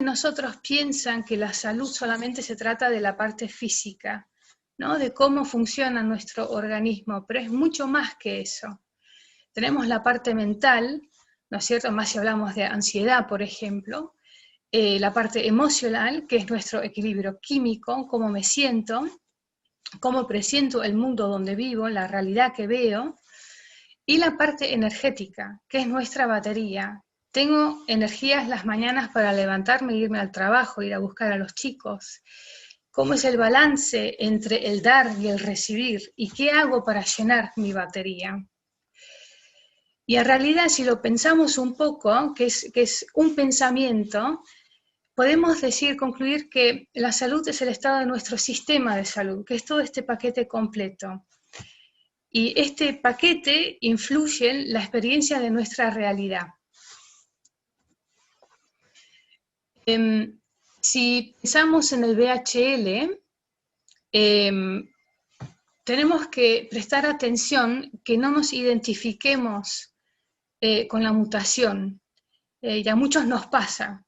nosotros piensan que la salud solamente se trata de la parte física, ¿no? De cómo funciona nuestro organismo, pero es mucho más que eso. Tenemos la parte mental, ¿no es cierto? Más si hablamos de ansiedad, por ejemplo, la parte emocional, que es nuestro equilibrio químico, cómo me siento, cómo presiento el mundo donde vivo, la realidad que veo, y la parte energética, que es nuestra batería. Tengo energías las mañanas para levantarme e irme al trabajo, ir a buscar a los chicos. ¿Cómo es el balance entre el dar y el recibir? ¿Y qué hago para llenar mi batería? Y en realidad, si lo pensamos un poco, que es un pensamiento, podemos concluir que la salud es el estado de nuestro sistema de salud, que es todo este paquete completo. Y este paquete influye en la experiencia de nuestra realidad. Si pensamos en el VHL, tenemos que prestar atención que no nos identifiquemos con la mutación. Y a muchos nos pasa.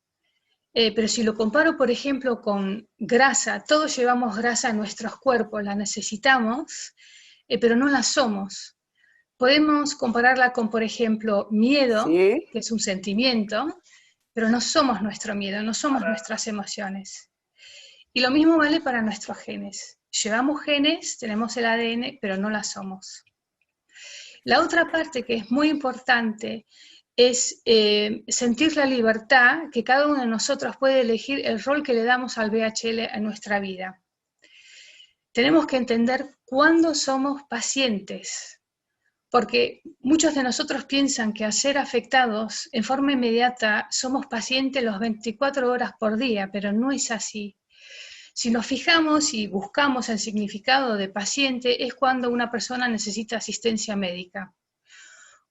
Pero si lo comparo, por ejemplo, con grasa, todos llevamos grasa en nuestros cuerpos, la necesitamos, pero no la somos. Podemos compararla con, por ejemplo, miedo, Sí. que es un sentimiento, pero no somos nuestro miedo, no somos nuestras emociones. Y lo mismo vale para nuestros genes. Llevamos genes, tenemos el ADN, pero no la somos. La otra parte que es muy importante es sentir la libertad que cada uno de nosotros puede elegir el rol que le damos al VHL en nuestra vida. Tenemos que entender cuándo somos pacientes, porque muchos de nosotros piensan que al ser afectados en forma inmediata somos pacientes los 24 horas por día, pero no es así. Si nos fijamos y buscamos el significado de paciente, es cuando una persona necesita asistencia médica.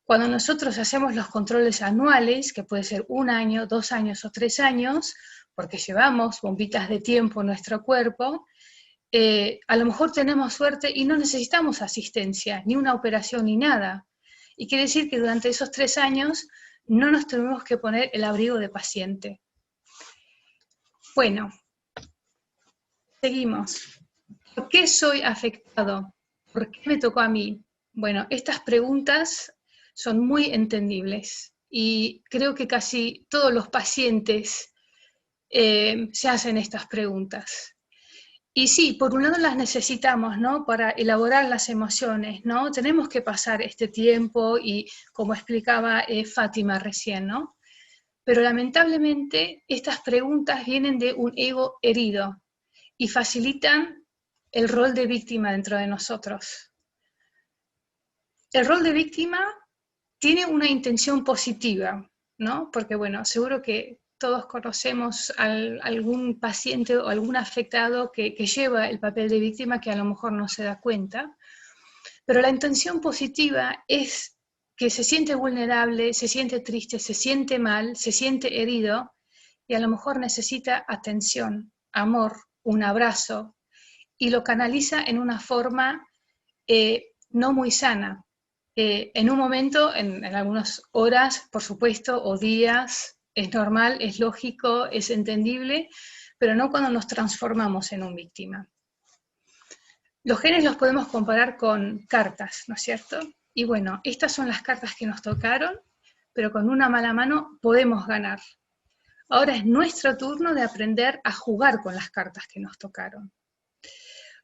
Cuando nosotros hacemos los controles anuales, que puede ser 1 año, 2 años o 3 años, porque llevamos bombitas de tiempo en nuestro cuerpo, a lo mejor tenemos suerte y no necesitamos asistencia, ni una operación, ni nada. Y quiere decir que durante esos 3 años no nos tenemos que poner el abrigo de paciente. Bueno, seguimos. ¿Por qué soy afectado? ¿Por qué me tocó a mí? Bueno, estas preguntas son muy entendibles y creo que casi todos los pacientes se hacen estas preguntas. Y sí, por un lado las necesitamos, ¿no? Para elaborar las emociones, ¿no? Tenemos que pasar este tiempo y, como explicaba Fátima recién, ¿no? Pero lamentablemente estas preguntas vienen de un ego herido y facilitan el rol de víctima dentro de nosotros. El rol de víctima tiene una intención positiva, ¿no? Porque, bueno, seguro que todos conocemos algún paciente o algún afectado que lleva el papel de víctima que a lo mejor no se da cuenta, pero la intención positiva es que se siente vulnerable, se siente triste, se siente mal, se siente herido y a lo mejor necesita atención, amor, un abrazo, y lo canaliza en una forma no muy sana. En un momento, en algunas horas, por supuesto, o días, es normal, es lógico, es entendible, pero no cuando nos transformamos en un víctima. Los genes los podemos comparar con cartas, ¿no es cierto? Y bueno, estas son las cartas que nos tocaron, pero con una mala mano podemos ganar. Ahora es nuestro turno de aprender a jugar con las cartas que nos tocaron.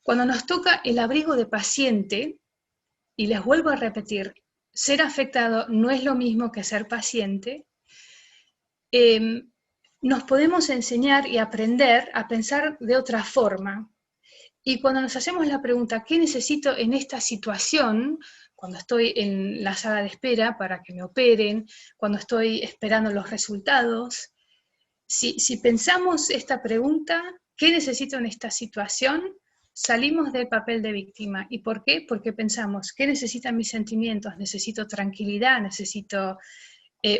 Cuando nos toca el abrigo de paciente, y les vuelvo a repetir, ser afectado no es lo mismo que ser paciente, nos podemos enseñar y aprender a pensar de otra forma. Y cuando nos hacemos la pregunta, ¿qué necesito en esta situación? Cuando estoy en la sala de espera para que me operen, cuando estoy esperando los resultados, si pensamos esta pregunta, ¿qué necesito en esta situación? Salimos del papel de víctima. ¿Y por qué? Porque pensamos, ¿qué necesitan mis sentimientos? Necesito tranquilidad, necesito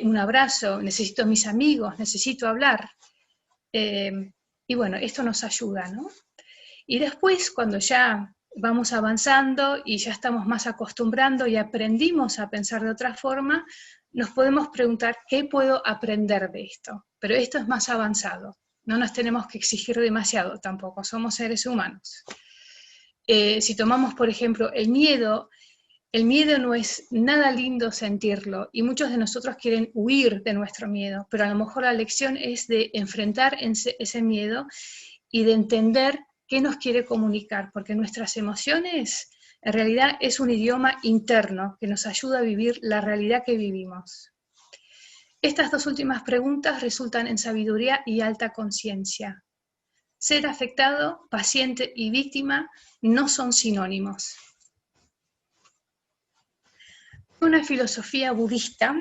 un abrazo, necesito mis amigos, necesito hablar. Y bueno, esto nos ayuda, ¿no? Y después, cuando ya vamos avanzando y ya estamos más acostumbrando y aprendimos a pensar de otra forma, nos podemos preguntar, ¿qué puedo aprender de esto? Pero esto es más avanzado. No nos tenemos que exigir demasiado tampoco, somos seres humanos. Si tomamos, por ejemplo, el miedo no es nada lindo sentirlo, y muchos de nosotros quieren huir de nuestro miedo, pero a lo mejor la lección es de enfrentar ese miedo y de entender qué nos quiere comunicar, porque nuestras emociones en realidad es un idioma interno que nos ayuda a vivir la realidad que vivimos. Estas dos últimas preguntas resultan en sabiduría y alta conciencia. Ser afectado, paciente y víctima no son sinónimos. Una filosofía budista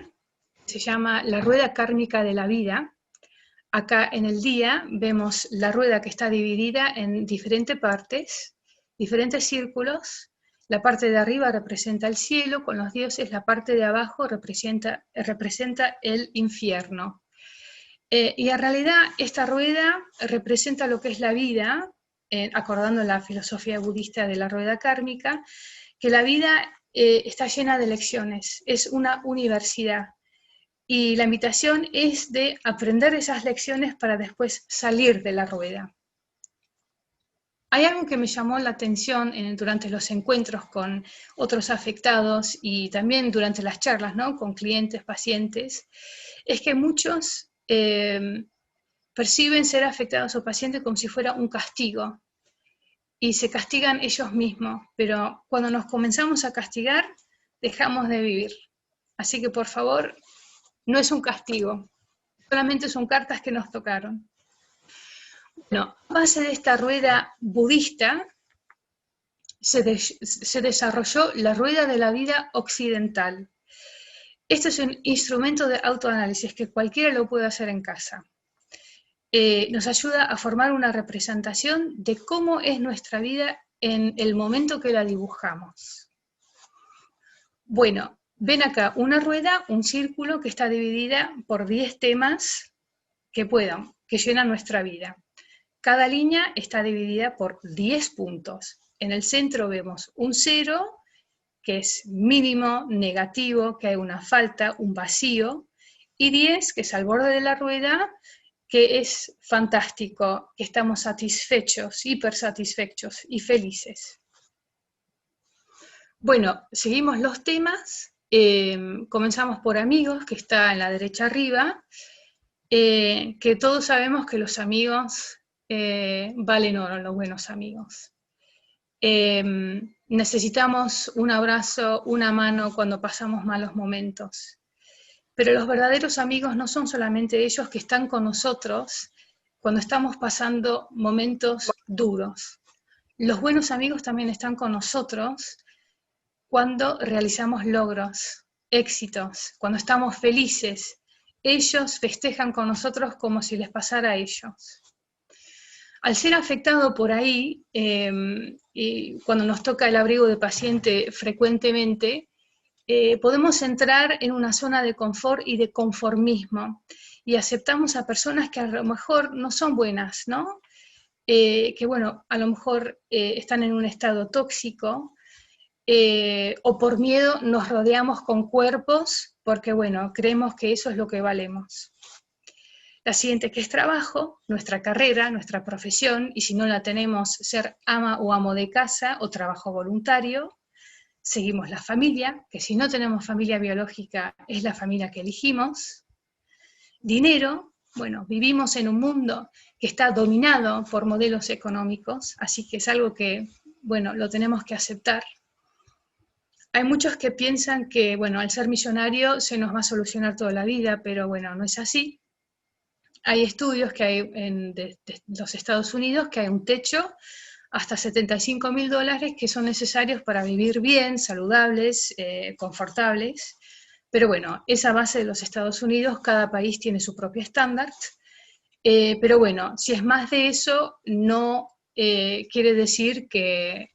se llama la rueda kármica de la vida. Acá en el día vemos la rueda que está dividida en diferentes partes, diferentes círculos. La parte de arriba representa el cielo con los dioses, la parte de abajo representa el infierno. Y en realidad esta rueda representa lo que es la vida, acordando la filosofía budista de la rueda kármica, que la vida está llena de lecciones, es una universidad. Y la invitación es de aprender esas lecciones para después salir de la rueda. Hay algo que me llamó la atención durante los encuentros con otros afectados y también durante las charlas, ¿no?, con clientes, pacientes, es que muchos perciben ser afectados o pacientes como si fuera un castigo y se castigan ellos mismos, pero cuando nos comenzamos a castigar, dejamos de vivir. Así que por favor, no es un castigo, solamente son cartas que nos tocaron. Bueno, a base de esta rueda budista se desarrolló la rueda de la vida occidental. Este es un instrumento de autoanálisis que cualquiera lo puede hacer en casa. Nos ayuda a formar una representación de cómo es nuestra vida en el momento que la dibujamos. Bueno, ven acá una rueda, un círculo que está dividida por 10 temas que llenan nuestra vida. Cada línea está dividida por 10 puntos. En el centro vemos un 0, que es mínimo, negativo, que hay una falta, un vacío, y 10, que es al borde de la rueda, que es fantástico, que estamos satisfechos, hipersatisfechos y felices. Bueno, seguimos los temas. Comenzamos por amigos, que está en la derecha arriba, que todos sabemos que los amigos valen oro, los buenos amigos. Necesitamos un abrazo, una mano cuando pasamos malos momentos. Pero los verdaderos amigos no son solamente ellos que están con nosotros cuando estamos pasando momentos duros. Los buenos amigos también están con nosotros cuando realizamos logros, éxitos, cuando estamos felices. Ellos festejan con nosotros como si les pasara a ellos. Al ser afectado por ahí, y cuando nos toca el abrigo de paciente frecuentemente, podemos entrar en una zona de confort y de conformismo, y aceptamos a personas que a lo mejor no son buenas, ¿no? Que bueno, a lo mejor están en un estado tóxico, o por miedo nos rodeamos con cuerpos, porque bueno, creemos que eso es lo que valemos. La siguiente, que es trabajo, nuestra carrera, nuestra profesión, y si no la tenemos, ser ama o amo de casa o trabajo voluntario. Seguimos la familia, que si no tenemos familia biológica, es la familia que elegimos. Dinero, bueno, vivimos en un mundo que está dominado por modelos económicos, así que es algo que, bueno, lo tenemos que aceptar. Hay muchos que piensan que, bueno, al ser millonario se nos va a solucionar toda la vida, pero bueno, no es así. Hay estudios que hay de los Estados Unidos que hay un techo hasta $75.000 que son necesarios para vivir bien, saludables, confortables. Pero bueno, esa base de los Estados Unidos, cada país tiene su propio estándar. Pero bueno, si es más de eso, no quiere decir que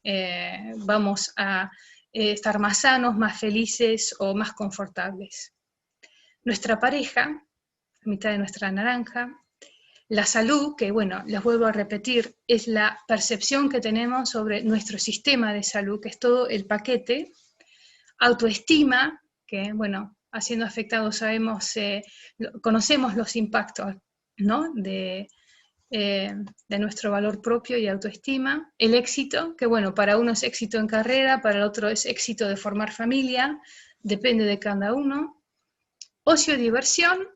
vamos a estar más sanos, más felices o más confortables. Nuestra pareja, la mitad de nuestra naranja. La salud, que bueno, les vuelvo a repetir, es la percepción que tenemos sobre nuestro sistema de salud, que es todo el paquete. Autoestima, que bueno, siendo afectados sabemos, conocemos los impactos, ¿no?, de de nuestro valor propio y autoestima. El éxito, que bueno, para uno es éxito en carrera, para el otro es éxito de formar familia, depende de cada uno. Ocio y diversión,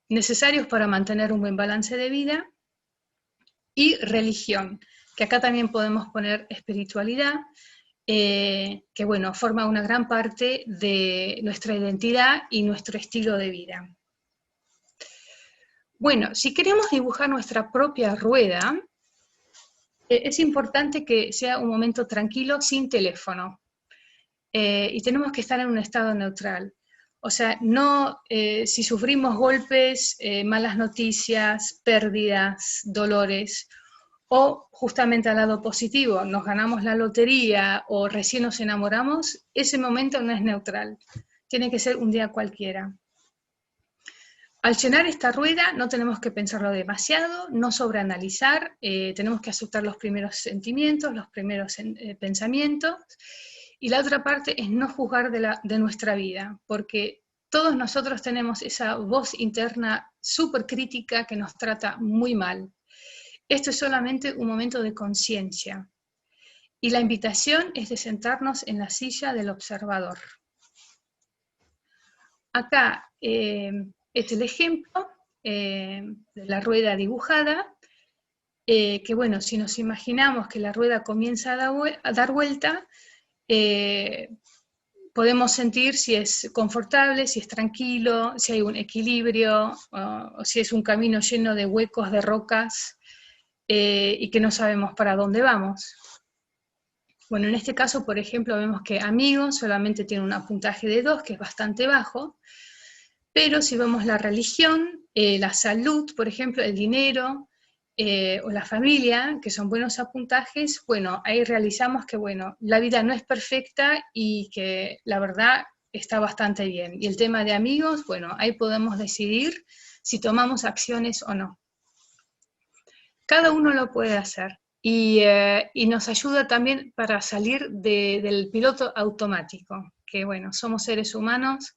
necesarios para mantener un buen balance de vida. Y religión, que acá también podemos poner espiritualidad, que bueno, forma una gran parte de nuestra identidad y nuestro estilo de vida. Bueno, si queremos dibujar nuestra propia rueda, es importante que sea un momento tranquilo, sin teléfono. Y tenemos que estar en un estado neutral. O sea, no, si sufrimos golpes, malas noticias, pérdidas, dolores, o justamente al lado positivo, nos ganamos la lotería o recién nos enamoramos, ese momento no es neutral. Tiene que ser un día cualquiera. Al llenar esta rueda no tenemos que pensarlo demasiado, no sobreanalizar, tenemos que aceptar los primeros sentimientos, los primeros pensamientos, y la otra parte es no juzgar de nuestra vida, porque todos nosotros tenemos esa voz interna súper crítica que nos trata muy mal. Esto es solamente un momento de conciencia, y la invitación es de sentarnos en la silla del observador. Acá, este es el ejemplo de la rueda dibujada, que bueno, si nos imaginamos que la rueda comienza a dar vuelta, podemos sentir si es confortable, si es tranquilo, si hay un equilibrio, o si es un camino lleno de huecos, de rocas, y que no sabemos para dónde vamos. Bueno, en este caso, por ejemplo, vemos que amigos solamente tiene un puntaje de 2, que es bastante bajo, pero si vemos la religión, la salud, por ejemplo, el dinero, o la familia, que son buenos puntajes, bueno, ahí realizamos que, bueno, la vida no es perfecta y que la verdad está bastante bien. Y el tema de amigos, bueno, ahí podemos decidir si tomamos acciones o no. Cada uno lo puede hacer y nos ayuda también para salir del piloto automático, que bueno, somos seres humanos,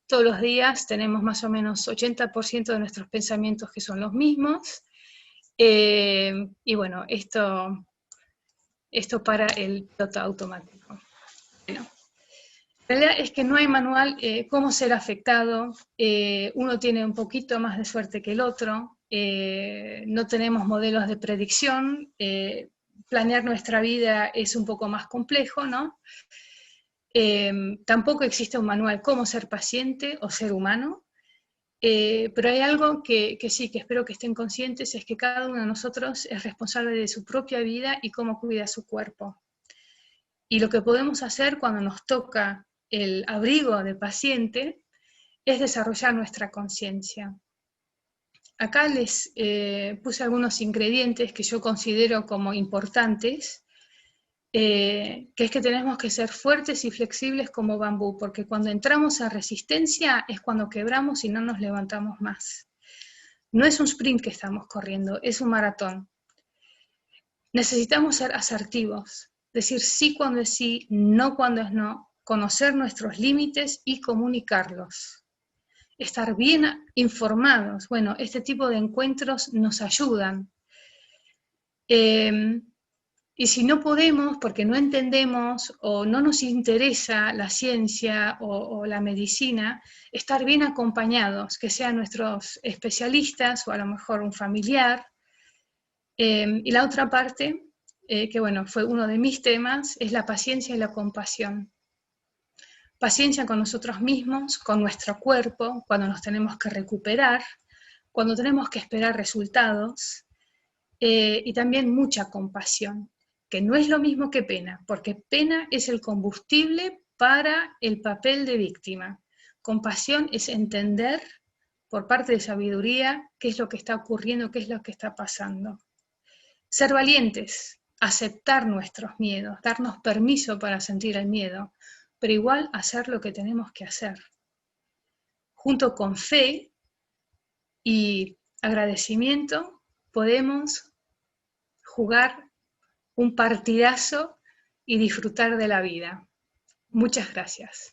todos los días tenemos más o menos 80% de nuestros pensamientos que son los mismos, y bueno, esto para el piloto automático. Bueno, la realidad es que no hay manual cómo ser afectado, uno tiene un poquito más de suerte que el otro, no tenemos modelos de predicción, planear nuestra vida es un poco más complejo, ¿no? Tampoco existe un manual cómo ser paciente o ser humano, pero hay algo que sí, que espero que estén conscientes, es que cada uno de nosotros es responsable de su propia vida y cómo cuida su cuerpo. Y lo que podemos hacer cuando nos toca el abrigo de paciente es desarrollar nuestra conciencia. Acá les puse algunos ingredientes que yo considero como importantes, que es que tenemos que ser fuertes y flexibles como bambú, porque cuando entramos a resistencia es cuando quebramos y no nos levantamos más. No es un sprint que estamos corriendo, es un maratón. Necesitamos ser asertivos, decir sí cuando es sí, no cuando es no, conocer nuestros límites y comunicarlos. Estar bien informados. Bueno, este tipo de encuentros nos ayudan. Y si no podemos, porque no entendemos o no nos interesa la ciencia o la medicina, estar bien acompañados, que sean nuestros especialistas o a lo mejor un familiar. Y la otra parte, que bueno, fue uno de mis temas, es la paciencia y la compasión. Paciencia con nosotros mismos, con nuestro cuerpo, cuando nos tenemos que recuperar, cuando tenemos que esperar resultados, y también mucha compasión, que no es lo mismo que pena, porque pena es el combustible para el papel de víctima. Compasión es entender, por parte de sabiduría, qué es lo que está ocurriendo, qué es lo que está pasando. Ser valientes, aceptar nuestros miedos, darnos permiso para sentir el miedo, pero igual hacer lo que tenemos que hacer. Junto con fe y agradecimiento podemos jugar un partidazo y disfrutar de la vida. Muchas gracias.